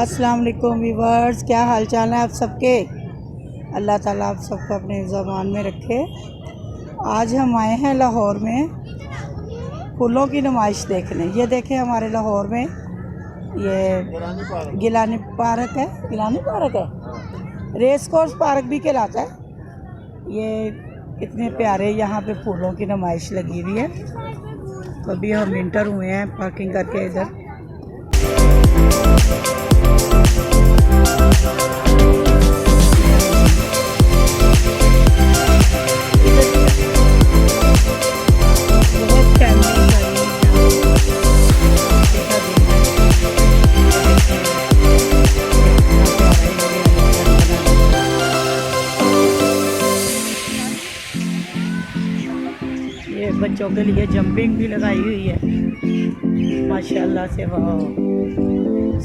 अस्सलाम वालेकुम व्यूवर्स, क्या हाल चाल है आप सबके। अल्लाह ताला आप सबको अपने ज़बान में रखे। आज हम आए हैं लाहौर में फूलों की नुमाइश देखने। ये देखें हमारे लाहौर में ये गिलानी पार्क है। गिलानी पार्क है, रेस कोर्स पार्क भी कहलाता है। ये इतने प्यारे यहाँ पे फूलों की नुमाइश लगी हुई है। तो अभी हम इंटर हुए हैं पार्किंग करके इधर। ये बच्चों के लिए जंपिंग भी लगाई हुई है माशाल्लाह से। वाह,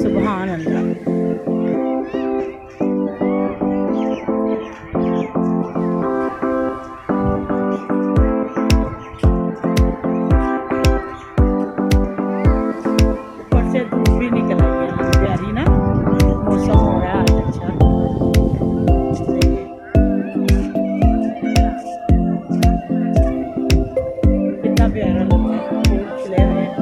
सुभान अल्लाह। ऊपर से धूप भी निकल आई है, प्यारी ना मौसम हो रहा है आज अच्छा। कितना प्यारा लग रहा है, फूल खिले हुए हैं।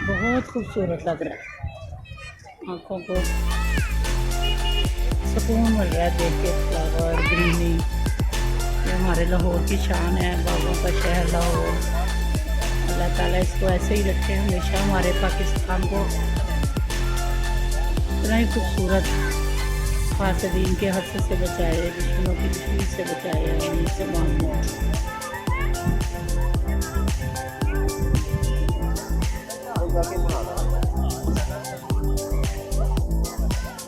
बहुत खूबसूरत लग रहा है, आँखों को सुकून मिल रहा है देख के। फ्लावर ग्रीनरी, ये हमारे लाहौर की शान है, बागों का शहर लाहौर। अल्लाह ताला इसको ऐसे ही रखे हमेशा, हमारे पाकिस्तान को इतना ही खूबसूरत फासदीन के हद से बचाए, दुश्मनों की दुश्मनी से बचाए, हम से मांगो।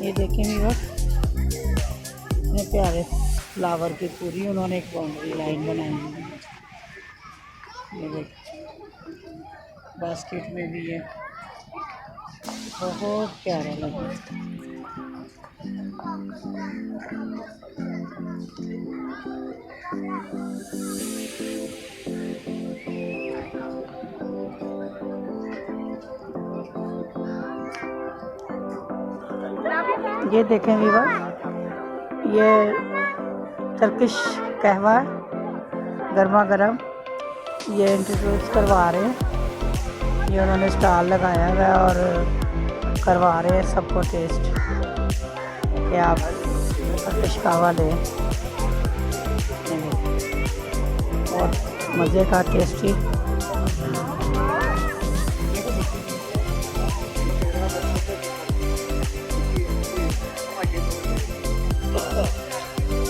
ये देखें व्यूअर्स, इतने प्यारे फ्लावर की पूरी उन्होंने एक बाउंड्री लाइन बनाई है। ये देखिए बास्केट में भी है, बहुत प्यारा लग रहा है। ये देखें व्यूअर्स, ये टर्किश कहवा है, गर्मा गर्म। ये इंट्रोड्यूस करवा रहे हैं, ये उन्होंने स्टॉल लगाया हुआ है और करवा रहे हैं सबको टेस्ट कि आप टर्किश कहवा लें। और मज़े का टेस्टी।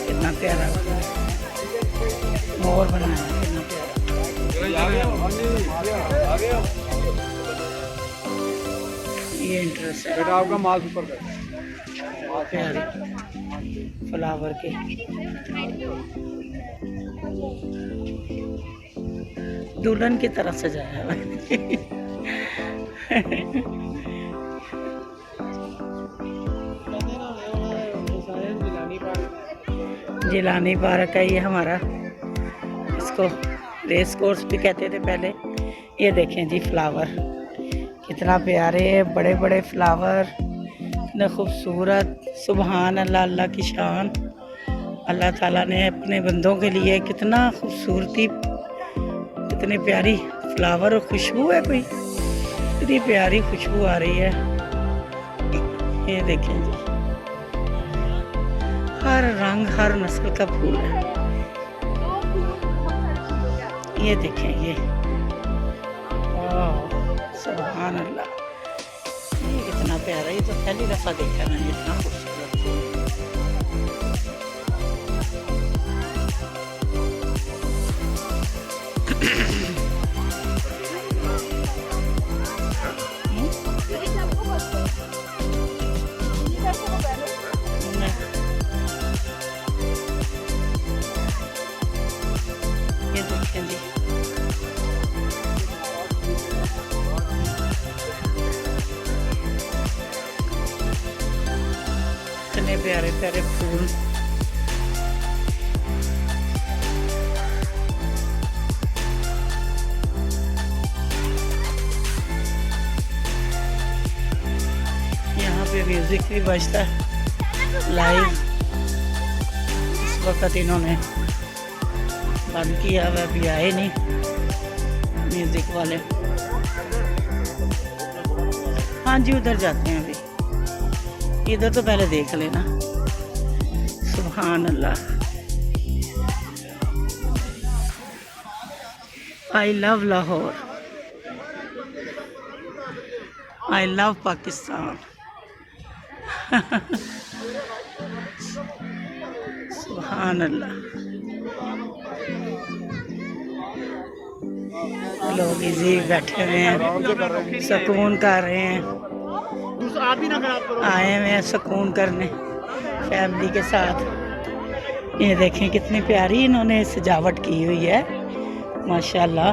कितना प्यारा मोर बनाया है, कितना प्यारा। ये इंटरेस्ट है आपका माल ऊपर प्यारे फ्लावर के। दुल्हन की तरह सजाया हुआ है। जिलानी पार्क है ये हमारा, इसको रेस कोर्स भी कहते थे पहले। ये देखें जी फ्लावर कितना प्यारे है, बड़े बड़े फ्लावर, इतने खूबसूरत। सुभान अल्लाह, अल्लाह की शान। अल्लाह ताला ने अपने बंदों के लिए कितना खूबसूरती, कितनी प्यारी फ्लावर और खुशबू है, कोई इतनी प्यारी खुशबू आ रही है। ये देखें जी, हर रंग हर नस्ल का फूल है। ये देखें, ये सुभान अल्लाह, ये कितना प्यारा। ये तो पहली दफ़ा देखा मैंने इतना खूबसूरत फूल। ये देखें जी, इतने प्यारे प्यारे फूल। यहाँ पे म्यूजिक भी बजता है लाइव। इस वक्त इन्होंने बंद किया हुआ, अभी आए नहीं म्यूजिक वाले। हाँ जी, उधर जाते हैं अभी, इधर तो पहले देख लेना। सुभान अल्लाह, I love Lahore, I love Pakistan. सुभान अल्लाह, लोग इजी बैठे हुए हैं, सुकून कर रहे हैं, आए हुए हैं सुकून करने फैमिली के साथ। ये देखें कितनी प्यारी इन्होंने सजावट की हुई है, माशाल्लाह।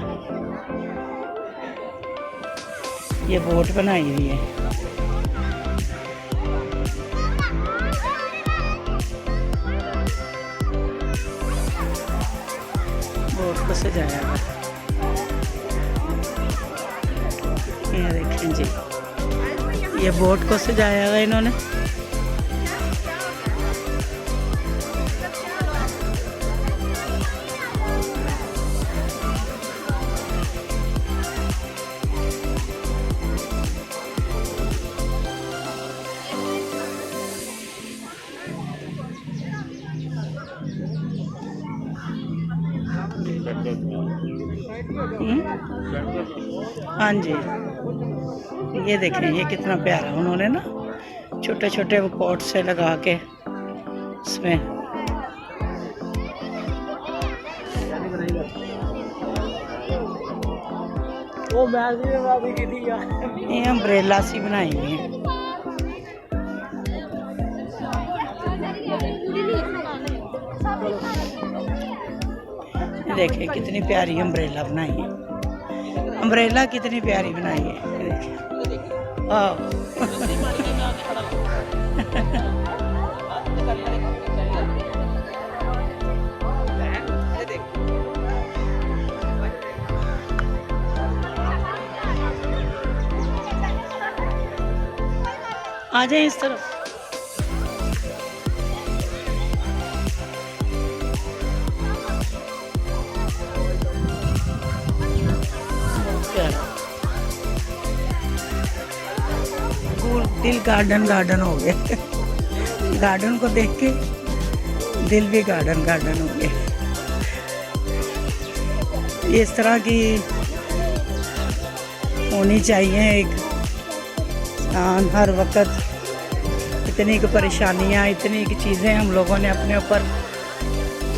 ये बोट बनाई हुई है, बोट को सजाया हुआ। ये देखें जी, ये बोट को सजाया हुआ इन्होंने। हाँ जी, ये देखें, ये कितना प्यारा उन्होंने ना छोटे छोटे वो पॉट से लगा के इसमें। ये अम्ब्रेला सी बनाई हुई है। देखिए कितनी प्यारी अम्ब्रेला बनाई है, अम्ब्रेला कितनी प्यारी बनाई है। आ जाए इस तरफ। दिल गार्डन गार्डन हो गए। गार्डन को देख के दिल भी गार्डन गार्डन हो गए। इस तरह की होनी चाहिए एक हर वक्त। इतनी की परेशानियाँ, इतनी की चीज़ें हम लोगों ने अपने ऊपर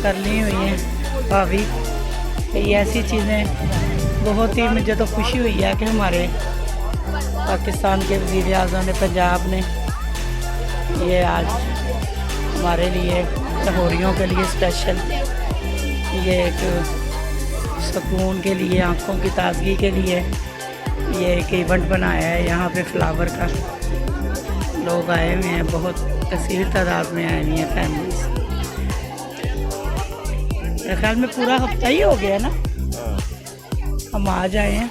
कर ली हुई हैं भाभी। ये ऐसी चीज़ें बहुत ही, मुझे तो खुशी हुई है कि हमारे पाकिस्तान के वज़ीर आज़म ने, पंजाब ने ये आज हमारे लिए, लाहौरियों के लिए स्पेशल ये एक सुकून के लिए, आँखों की ताजगी के लिए ये एक इवेंट बनाया है। यहाँ पे फ्लावर का लोग आए हुए हैं, बहुत कसीर तादाद में आए हुई हैं फैमिलीज। मेरे ख्याल में पूरा हफ्ता ही हो गया ना हम आ जाए हैं।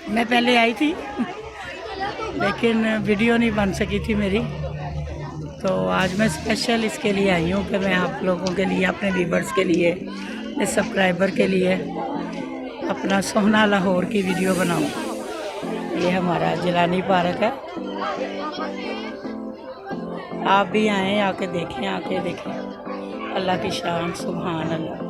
मैं पहले आई थी लेकिन वीडियो नहीं बन सकी थी मेरी, तो आज मैं स्पेशल इसके लिए आई हूँ कि मैं आप लोगों के लिए, अपने व्यूअर्स के लिए, अपने सब्सक्राइबर के लिए अपना सोहना लाहौर की वीडियो बनाऊँ। ये हमारा जिलानी पार्क है, आप भी आएँ, आके देखें अल्लाह की शान, सुभान अल्लाह।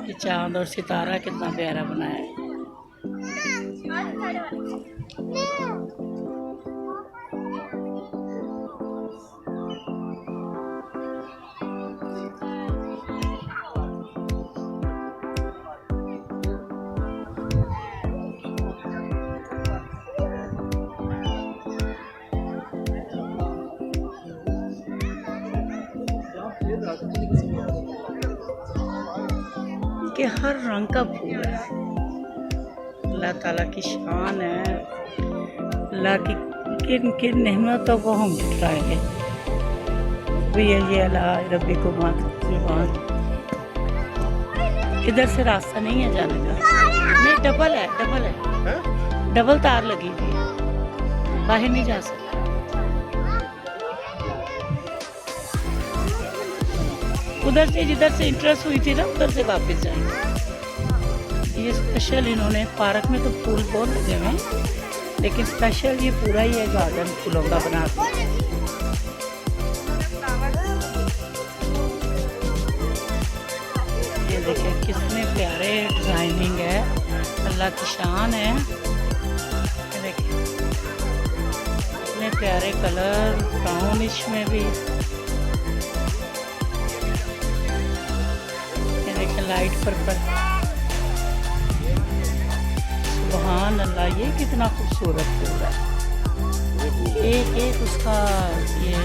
ये चांद और सितारा कितना प्यारा बनाया है। कि हर रंग का फूल है, अल्लाह ताला की शान है। अल्लाह की किन किन नेमतों को हम जुटाएंगे। ये अल्लाह रब्बी को जुबान। इधर से रास्ता नहीं है जाने का, नहीं डबल है, डबल तार लगी हुई है, बाहर नहीं जा सकता। उधर से जिधर से इंटरेस्ट हुई थी ना, उधर से वापस जाएंगे। ये स्पेशल इन्होंने, पार्क में तो फूल बहुत लगे हुए हैं, लेकिन स्पेशल ये पूरा ही है गार्डन फूलों का बना दिया। ये देखिए कितने प्यारे डिजाइनिंग है, अल्लाह की शान है। ये देखिए कितने प्यारे कलर, ब्राउनिश में भी, लाइट पर्पल, सुभान अल्लाह। ये कितना खूबसूरत फूल है, एक एक उसका ये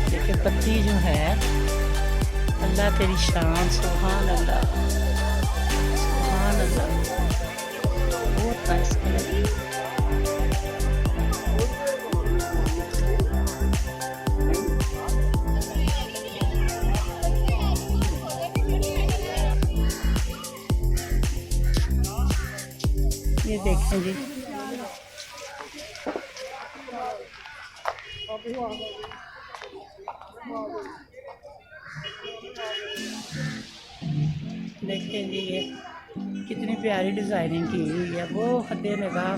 देखिए पत्ती जो है, अल्लाह तेरी शान, सुभान अल्लाह, सुभान अल्लाह। बहुत नाइस कलर। ये देखें जी, देखें जी ये कितनी प्यारी डिज़ाइनिंग की हुई है। वो हद्दे निगाह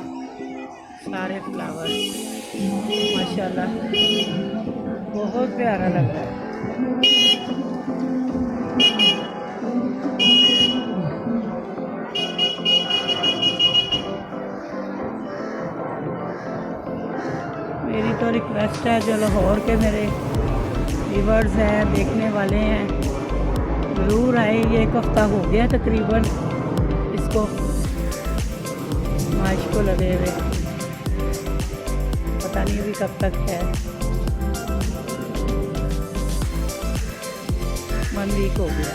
सारे फ्लावर माशाल्लाह, बहुत प्यारा लग रहा है। मेरी तो रिक्वेस्ट है, जो लाहौर के मेरे व्यूअर्स हैं, देखने वाले हैं, ज़रूर आए। ये एक हफ़्ता हो गया तकरीबन इसको मार्च को लगे हुए, पता नहीं अभी कब तक है। 1 वीक हो गया।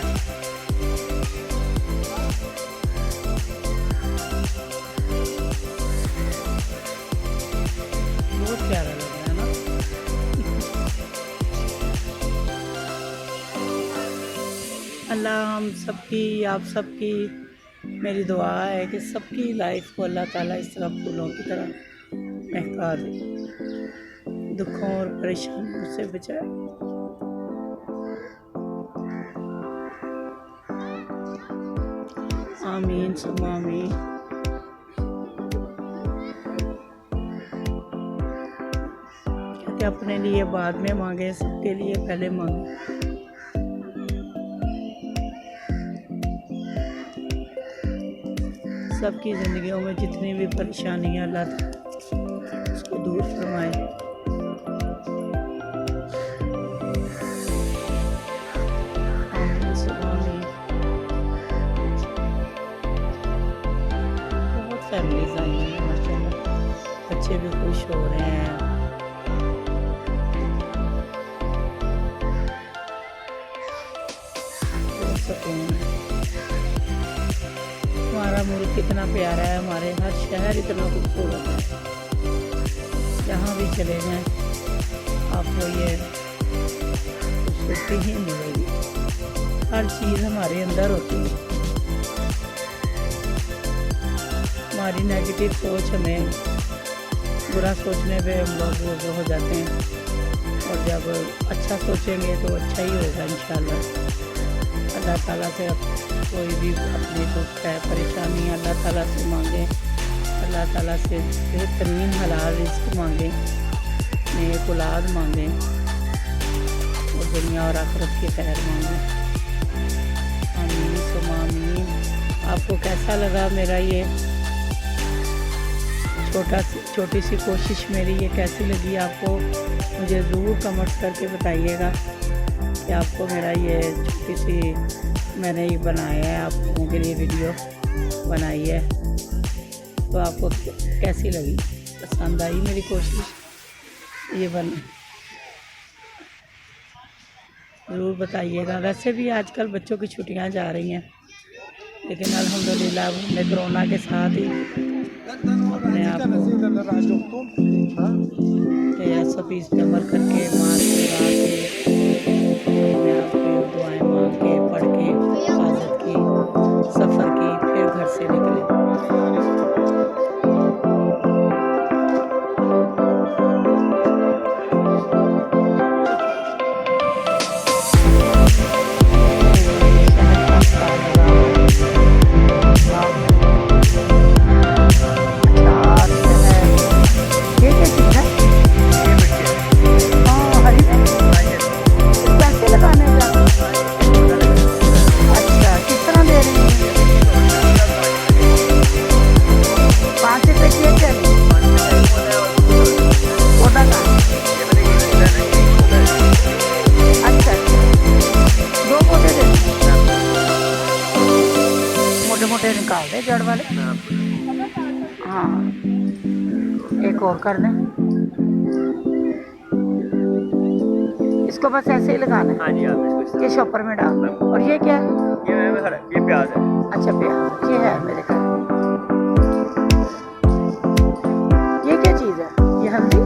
बहुत प्यारा लग रहा है ना। अल्लाह हम सबकी, आप सबकी मेरी दुआ है कि सबकी लाइफ को अल्लाह ताला इस तरह फूलों की तरह महका दे, दुखों और परेशानियों से बचाए। आमीन सुम्मा आमीन। कहते अपने लिए बाद में मांगे, सबके लिए पहले मांगे। सबकी ज़िंदगियों में जितनी भी परेशानी है अल्लाह उसको दूर फरमाए। बहुत फैमिलीज आई हैं माशाल्लाह, बच्चे भी खुश हो रहे हैं। बहुत सुकून है। हमारा मुल्क कितना प्यारा है, हमारे हर शहर इतना खूबसूरत है। जहाँ भी चले जाएं आपको ये खूबसूरती ही मिलेगी। हर चीज़ हमारे अंदर होती है। हमारी नेगेटिव सोच हमें बुरा सोचने पे हम लोग वो हो जाते हैं, और जब अच्छा सोचेंगे तो अच्छा ही होगा इंशाल्लाह। अल्लाह ताला से कोई भी अपनी दुख है परेशानी अल्लाह ताला से मांगे, अल्लाह ताला से बेहतरीन हलाल रिज़्क़ मांगे, नेक औलाद मांगे और दुनिया और आखिरत की खैर मांगे। आमीन सुम्मा आमीन। आपको कैसा लगा मेरा ये छोटी सी कोशिश मेरी ये कैसी लगी आपको? मुझे ज़रूर कमेंट्स करके बताइएगा कि आपको मेरा ये छोटी सी मैंने ये बनाया है, आप लोगों के लिए वीडियो बनाई है, तो आपको कैसी लगी? पसंद आई मेरी कोशिश ये ज़रूर बताइएगा। वैसे भी आजकल बच्चों की छुट्टियां जा रही हैं, लेकिन अल्हम्दुलिल्लाह हमने कोरोना के साथ ही अपने आप को SOPs पे अमल करके मास्क लगा के अपने आप को दुआएं मांग के पढ़ के हिफाजत की, सफ़र की, फिर घर से निकले। मोटे निकाल दे जड़ वाले। हाँ एक और कर दें, इसको बस ऐसे ही लगाना है। हाँ जी आप इसको ये शॉपर में डाल दो। और ये क्या है? ये प्याज है। अच्छा प्याज ये है मेरे घर। ये क्या चीज़ है? ये हल्दी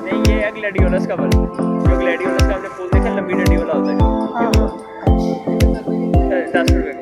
नहीं, ये है ग्लैडियोलस का फल। जो ग्लैडियोलस का हमने फूल देखा लंबी डंडी वाला होता है। हाँ, अच्छा। 10 रुपए